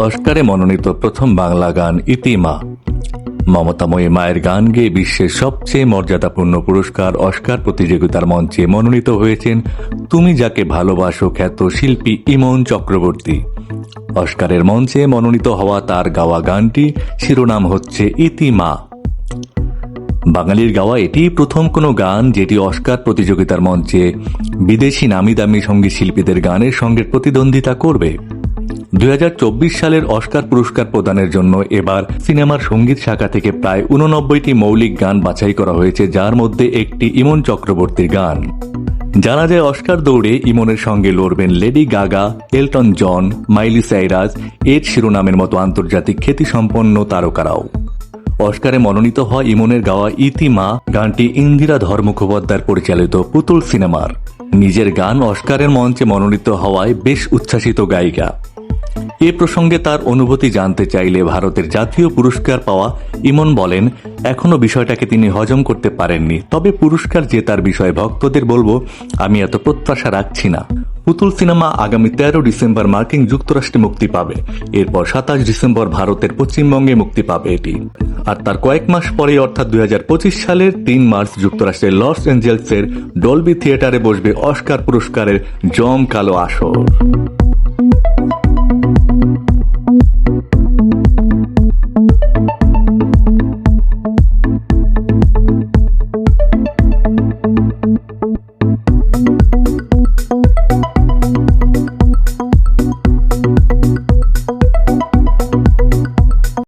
অস্কারে মনোনীত প্রথম বাংলা গান ইতিমা। মমতাময়ী মায়ের গান গেয়ে বিশ্বের সবচেয়ে মর্যাদাপূর্ণ পুরস্কার অস্কার প্রতিযোগিতার মঞ্চে মনোনীত হয়েছেন তুমি যাকে ভালোবাসো খ্যাত শিল্পী ইমন চক্রবর্তী। অস্কারের মঞ্চে মনোনীত হওয়া তার গাওয়া গানটি শিরোনাম হচ্ছে ইতিমা। বাঙালির গাওয়া এটি প্রথম কোনো গান যেটি অস্কার প্রতিযোগিতার মঞ্চে বিদেশি নামি দামি সঙ্গীত শিল্পীদের গানের সঙ্গে প্রতিদ্বন্দ্বিতা করবে। 2024 সালের অস্কার পুরস্কার প্রদানের জন্য এবার সিনেমার সঙ্গীত শাখা থেকে প্রায় 89টি মৌলিক গান বাছাই করা হয়েছে, যার মধ্যে একটি ইমন চক্রবর্তীর গান। জানা যায় অস্কার দৌড়ে ইমনের সঙ্গে লড়বেন Lady Gaga, Elton John, Miley Cyrus, Ed শিরোনামের মতো আন্তর্জাতিক খ্যাতিসম্পন্ন তারকারাও। অস্কারে মনোনীত হয় ইমনের গাওয়া ইতিমা গানটি ইন্দিরা ধর মুখোপাধ্যায়ের পরিচালিত পুতুল সিনেমার। নিজের গান অস্কারের মঞ্চে মনোনীত হওয়ায় বেশ উচ্ছ্বাসিত গায়িকা। এ প্রসঙ্গে তার অনুভূতি জানতে চাইলে ভারতের জাতীয় পুরস্কার পাওয়া ইমন বলেন, এখনো বিষয়টাকে তিনি হজম করতে পারেননি, তবে পুরস্কার জেতার বিষয়ে ভক্তদের বলবো আমি এত প্রত্যাশা রাখছি না। পুতুল সিনেমা আগামী 13 ডিসেম্বর মার্কিন যুক্তরাষ্ট্রে মুক্তি পাবে। এরপর 27 ডিসেম্বর ভারতের পশ্চিমবঙ্গে মুক্তি পাবে এটি। আর তার কয়েক মাস পরে অর্থাৎ 2025 সালের 3 মার্চ যুক্তরাষ্ট্রের লস অ্যাঞ্জেলসের ডলবি থিয়েটারে বসবে অস্কার পুরস্কারের জমকালো আসর।